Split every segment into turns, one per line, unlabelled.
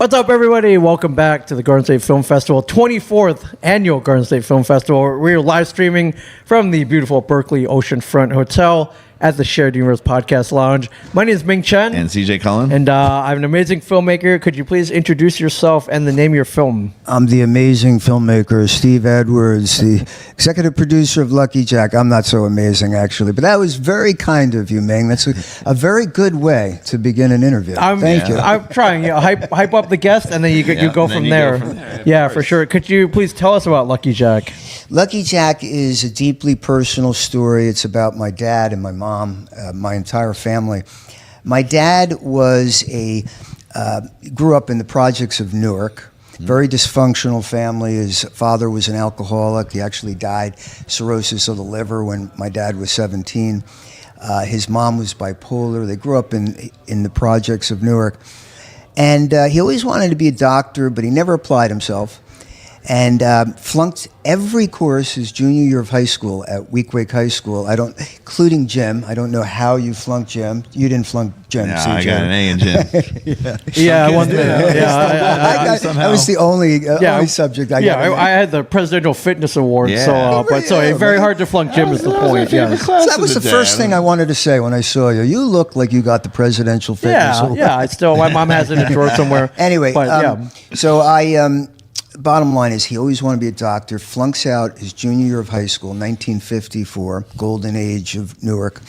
What's up, everybody? Welcome back to the Garden State Film Festival, 24th Annual Garden State Film Festival. We're live streaming from the beautiful Berkeley Oceanfront Hotel at the Shared Universe Podcast Lounge. My name is Ming Chen.
And CJ Cullen.
And I'm an amazing filmmaker. Could you please introduce yourself and the name of your film?
I'm the amazing filmmaker, Steve Edwards, the executive producer of Lucky Jack. I'm not so amazing, actually, but that was very kind of you, Ming. That's a very good way to begin an interview. Thank you.
I'm trying. Hype up the guest, and then you go from there. Yeah, for sure. Could you please tell us about Lucky Jack?
Lucky Jack is a deeply personal story. It's about my dad and my mom, my entire family. My dad was grew up in the projects of Newark. Very dysfunctional family. His father was an alcoholic. He actually died cirrhosis of the liver when my dad was 17. His mom was bipolar. They grew up in the projects of Newark. And he always wanted to be a doctor, but he never applied himself. And flunked every course his junior year of high school at Weequahic High School. Including gym. I don't know how you flunked gym. You didn't flunk gym.
Yeah,
CJ.
I got an A in gym.
Yeah, one thing.
That was the only subject I got.
I had the Presidential Fitness Award,
Yeah.
Very hard to flunk gym is the point. Yes.
So that was the first thing I wanted to say when I saw you. You look like you got the Presidential Fitness Award.
My mom has it in a drawer somewhere.
Anyway,
but,
so I. Bottom line is he always wanted to be a doctor, flunks out his junior year of high school, 1954, golden age of Newark.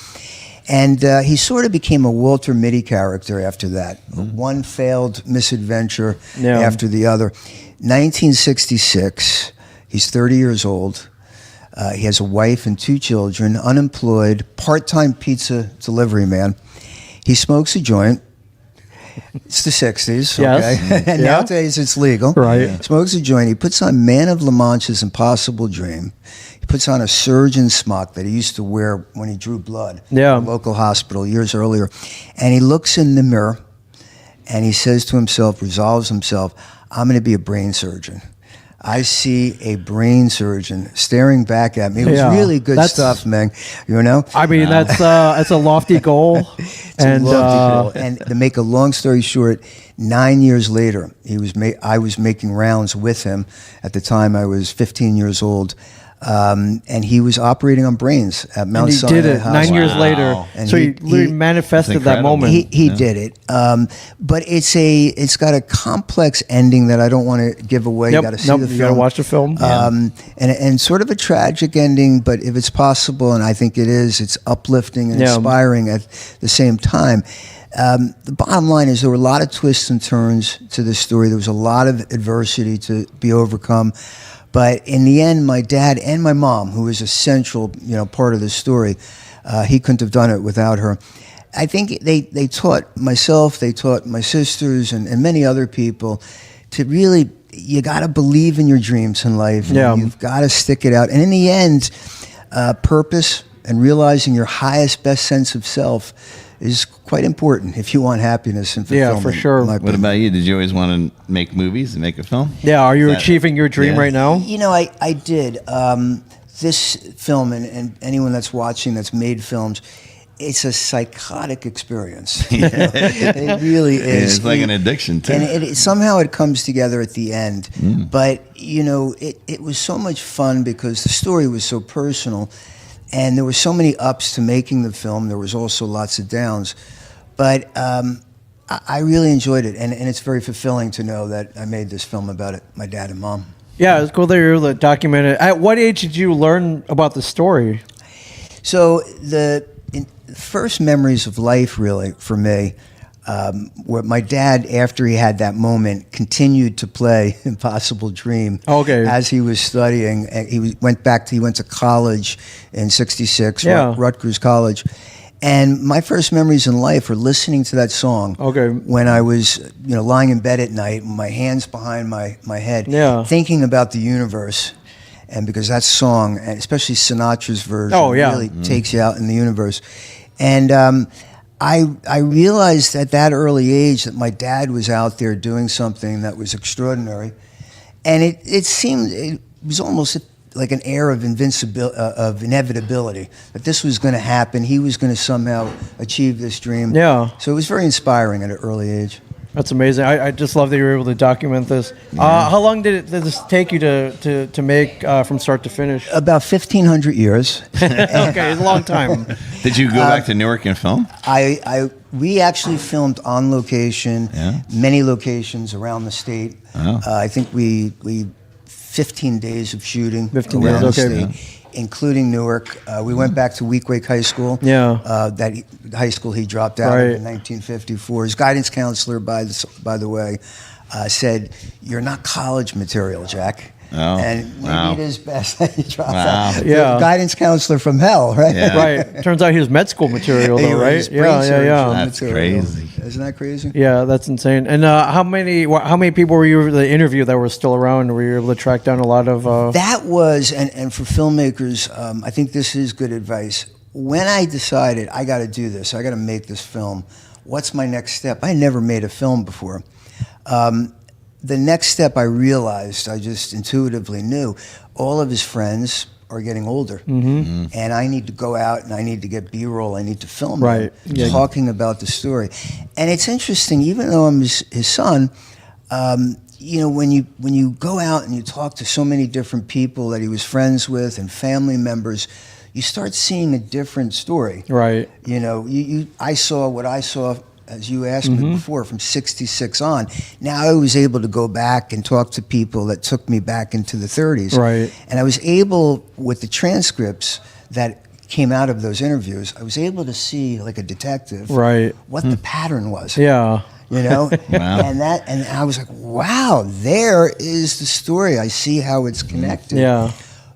And he sort of became a Walter Mitty character after that. One failed misadventure after the other. 1966, he's 30 years old. He has a wife and 2 children, unemployed, part-time pizza delivery man. He smokes a joint. It's the 60s, okay?
Yes.
And nowadays it's legal.
Right.
Smokes a joint. He puts on Man of La Mancha's Impossible Dream. He puts on a surgeon smock that he used to wear when he drew blood at a local hospital years earlier. And he looks in the mirror and he says to himself, resolves himself, I'm going to be a brain surgeon. I see a brain surgeon staring back at me. It was really good stuff, man. You know?
I mean, that's a lofty goal.
A lofty goal. And to make a long story short, 9 years later, I was making rounds with him. At the time, I was 15 years old. And he was operating on brains at Mount Sinai.
And he did it
Hospital.
9 years later.
And
so he literally manifested that moment.
He did it. But it's got a complex ending that I don't want to give away. You got to see the film.
You got to watch the film.
And sort of a tragic ending, but if it's possible, and I think it is, it's uplifting and inspiring at the same time. The bottom line is there were a lot of twists and turns to this story. There was a lot of adversity to be overcome. But in the end, my dad and my mom, who was a central, part of the story, he couldn't have done it without her. I think they taught myself, they taught my sisters and many other people to really, you got to believe in your dreams in life. And you've got to stick it out. And in the end, purpose and realizing your highest, best sense of self is quite important if you want happiness and fulfillment.
Yeah, for sure.
What about you? Did you always want to make movies and make a film?
Yeah, are you achieving your dream right now?
I did. This film, and anyone that's watching that's made films, it's a psychotic experience. It really is.
It's like an addiction, too.
And somehow it comes together at the end. But, it was so much fun because the story was so personal. And there were so many ups to making the film. There was also lots of downs. But I really enjoyed it. And it's very fulfilling to know that I made this film about it, my dad and mom.
Yeah, it's cool that you're able to document it. At what age did you learn about the story?
So the first memories of life, really, for me, where my dad, after he had that moment, continued to play Impossible Dream. As he was studying. He went to college in '66, Rutgers College. And my first memories in life were listening to that song when I was, lying in bed at night, with my hands behind my head, thinking about the universe. And because that song, and especially Sinatra's version, really takes you out in the universe. And I realized at that early age that my dad was out there doing something that was extraordinary. And it was almost like an air of inevitability, that this was going to happen. He was going to somehow achieve this dream.
Yeah.
So it was very inspiring at an early age.
That's amazing. I just love that you were able to document this. How long did this take you to make from start to finish?
About 1,500 years.
Okay, it's a long time.
Did you go back to Newark and film?
We actually filmed on location, many locations around the state. I think we 15 days of shooting
15
around
days,
the
okay.
state, including Newark. We went back to Weequahic High School. That high school he dropped out of in 1954. His guidance counselor, by the way, said, "You're not college material, Jack." And maybe it is best that you drop out.
Yeah.
Guidance counselor from hell, right?
Yeah.
Right. Turns out he was med school material, though, right? Yeah.
That's crazy.
Isn't that crazy?
Yeah, that's insane. And how many people were you able to interview that were still around? Were you able to track down a lot of?
That was, and for filmmakers, I think this is good advice. When I decided I got to do this, I got to make this film. What's my next step? I never made a film before. The next step I realized, I just intuitively knew, all of his friends are getting older. And I need to go out and I need to get B-roll. I need to film them, talking about the story. And it's interesting, even though I'm his son, when you go out and you talk to so many different people that he was friends with and family members, you start seeing a different story.
Right.
I saw what I saw, as you asked me before, from 66 on. Now I was able to go back and talk to people that took me back into the 30s.
Right.
And I was able, with the transcripts that came out of those interviews, I was able to see, like a detective, what the pattern was.
Yeah.
Wow.
Wow.
And I was like, wow, there is the story. I see how it's connected.
Yeah.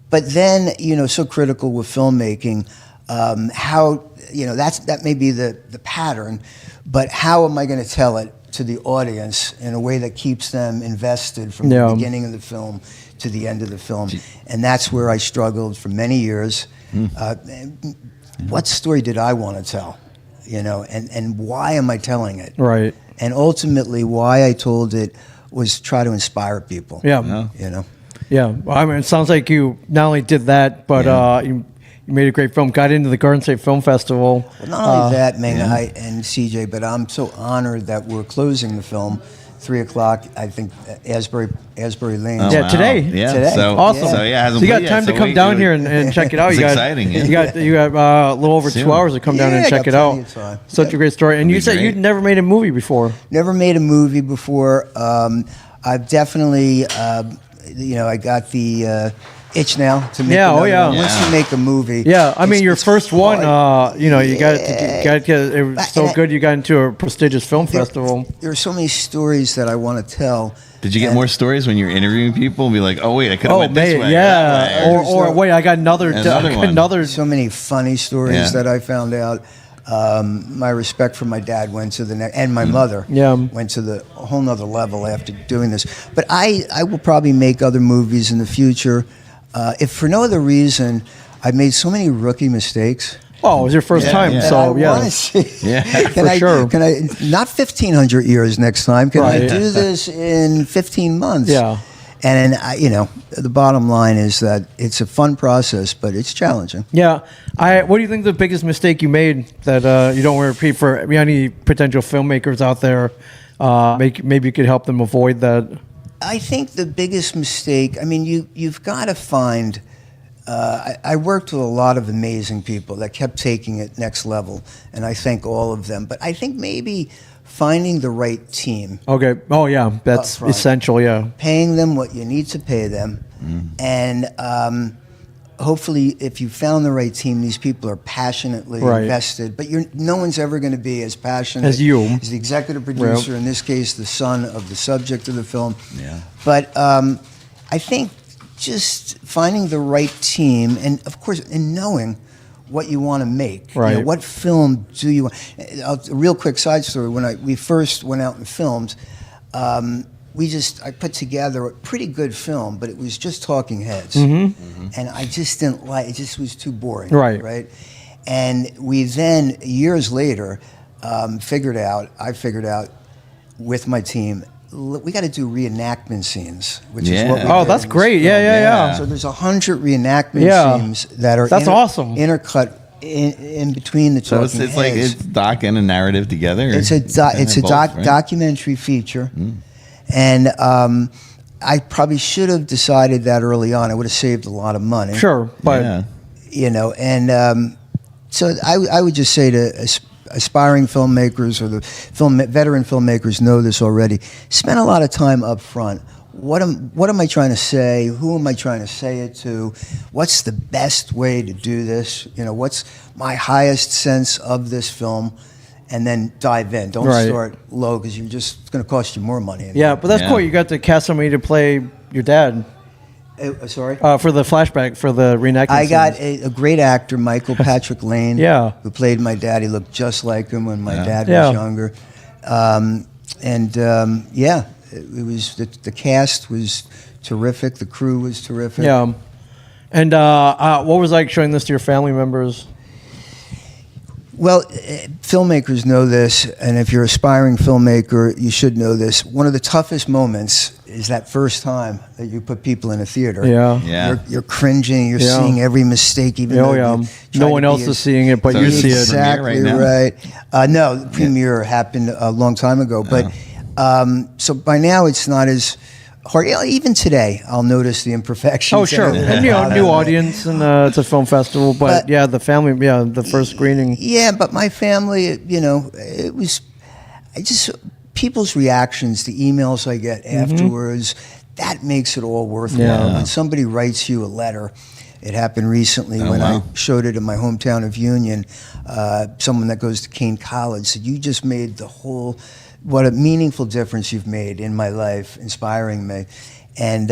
But then, so critical with filmmaking, how, that may be the pattern, but how am I going to tell it to the audience in a way that keeps them invested from the beginning of the film to the end of the film? And that's where I struggled for many years. What story did I want to tell? And why am I telling it?
Right.
And ultimately, why I told it was try to inspire people.
Yeah.
Yeah.
Well, I mean, it sounds like you not only did that, but you made a great film, got into the Garden State Film Festival.
Well, not only that, Ming and CJ, but I'm so honored that we're closing the film 3 o'clock, I think, Asbury Lanes.
Oh, wow.
Today.
Yeah.
Today.
So,
Awesome.
So, yeah,
so you got time to come down here and check it out.
It's
You got,
exciting. Yeah.
You got a little over 2 hours to come down and check it out. Such a great story. And you said you'd never made a movie before.
Never made a movie before. I've definitely, I got the itch now to make another one. Once you make a movie.
Yeah, I mean, your first one, you got it was so good you got into a prestigious film festival.
There are so many stories that I want to tell.
Did you get more stories when you're interviewing people and be like, oh, wait, I could have went this way.
Yeah. Or wait, I got another.
So many funny stories that I found out. My respect for my dad went to the next, and my mother went to the whole nother level after doing this. But I will probably make other movies in the future. If for no other reason, I made so many rookie mistakes.
Oh, it was your first time, so
I want to see.
For sure.
Can I not 1,500 years next time? Can I do this in 15 months?
Yeah.
And the bottom line is that it's a fun process, but it's challenging.
Yeah. What do you think the biggest mistake you made that you don't want to repeat for any potential filmmakers out there? Maybe you could help them avoid that.
I think the biggest mistake, I mean, you've got to find, I worked with a lot of amazing people that kept taking it next level, and I thank all of them. But I think maybe finding the right team.
Okay. Oh, yeah. That's essential, yeah.
Paying them what you need to pay them. And hopefully, if you found the right team, these people are passionately invested. But no one's ever going to be as passionate
as you,
as the executive producer. In this case, the son of the subject of the film.
Yeah.
But I think just finding the right team, and of course, and knowing what you want to make.
Right.
What film do you want? A real quick side story. When we first went out and filmed, I put together a pretty good film, but it was just talking heads. And I just didn't like it. Just was too boring. Right. And we then, years later, I figured out with my team, we got to do reenactment scenes, which is what we did.
That's great. Yeah.
So there's 100 reenactment scenes that are
awesome.
intercut in between the
So
talking
it's like
heads.
it's doc and a narrative together.
It's a documentary feature, and I probably should have decided that early on. I would have saved a lot of money.
Sure, but
Yeah.
You know, and so I would just say to aspiring filmmakers or the veteran filmmakers know this already. Spend a lot of time up front. What am I trying to say? Who am I trying to say it to? What's the best way to do this? You know, what's my highest sense of this film? And then dive in. Don't start low because it's going to cost you more money.
Yeah, but that's cool. You got to cast somebody to play your dad.
Sorry?
For the flashback, for the reenactment.
I got
scenes.
a great actor, Michael Patrick Lane, who played my dad. He looked just like him when my dad was younger. It was the cast was terrific. The crew was terrific.
Yeah. And what was it like showing this to your family members?
Well, filmmakers know this, and if you're an aspiring filmmaker, you should know this. One of the toughest moments is that first time that you put people in a theater.
Yeah.
You're cringing. You're seeing every mistake, even though
no one else is seeing it, but
So
you
is
see
it
it.
Exactly right. No, the premiere happened a long time ago, but so by now it's not as hard. Even today, I'll notice the imperfections.
Oh, sure. And, new audience, and it's a film festival. But the family, the first screening.
Yeah, but my family, it was, people's reactions, the emails I get afterwards, that makes it all worthwhile.
Yeah.
When somebody writes you a letter, it happened recently when I showed it in my hometown of Union, someone that goes to Kane College said, "You just made what a meaningful difference you've made in my life, inspiring me." And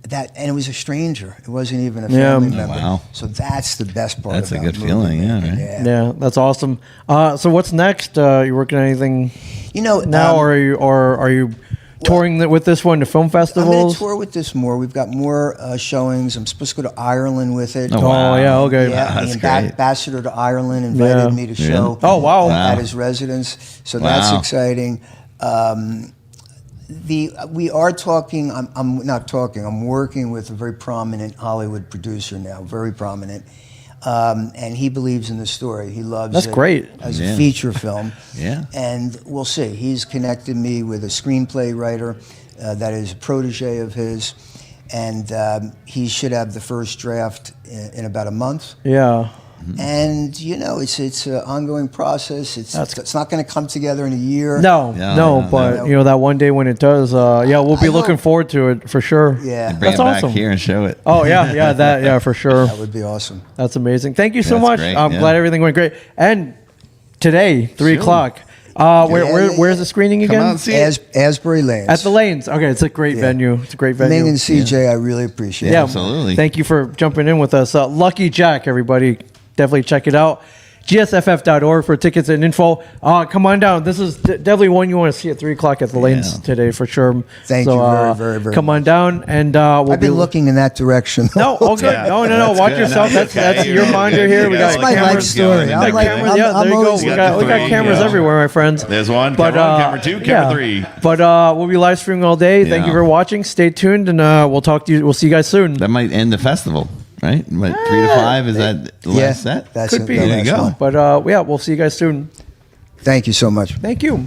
it was a stranger. It wasn't even a family member.
Wow.
So that's the best part.
That's a
about
good feeling,
movie.
right?
Yeah, that's awesome. So what's next? You working on anything now, or are you touring with this one to film
I'm going
festivals?
to tour with this more. We've got more showings. I'm supposed to go to Ireland with it.
Oh, wow.
Yeah, okay.
Yeah,
That's
the
great.
ambassador to Ireland invited me to show
Oh, wow.
at his residence. So that's exciting. We are talking. I'm not talking. I'm working with a very prominent Hollywood producer now, very prominent, and he believes in the story. He loves
That's
it
great.
as a feature film.
Yeah.
And we'll see. He's connected me with a screenplay writer that is a protege of his, and he should have the first draft in about a month.
Yeah.
And it's an ongoing process. It's not going to come together in a year.
No, but that one day when it does, we'll be looking forward to it for sure.
Yeah,
Bring
That's
it back
awesome.
here and show it.
Oh yeah, for sure.
that would be awesome.
That's amazing. Thank you so
That's
much.
great,
I'm glad everything went great. And today, 3:00. Where's the screening again?
Come out and see it.
Asbury Lanes.
At the Lanes. Okay, it's a great venue. It's a great venue.
Ming and CJ, I really appreciate
Yeah,
it.
Absolutely.
Thank you for jumping in with us. Lucky Jack, everybody. Definitely check it out. GSFF.org for tickets and info. Come on down. This is definitely one you want to see at 3:00 at the Lanes today for sure.
Thank you very, very, very
Come on
much.
down, and we'll
I've been looking in that direction.
No, okay.
Yeah.
No.
That's
Watch
good.
yourself.
No,
That's
okay.
your
You're
monitor
good.
here.
You
We
got
got
my life
cameras.
story.
going.
I'm like,
Cameras, yeah, there you go.
always-
We got cameras everywhere, my friends.
There's one,
But,
camera one, camera two, camera three.
But we'll be live streaming all day. Thank you
Yeah.
for watching. Stay tuned, and we'll talk to you. We'll see you guys soon.
That might end the festival, right? What, 3 to 5? Is that the last set?
That's
Could
it.
be.
The
There
you
last
go.
one.
But we'll see you guys soon.
Thank you so much.
Thank you.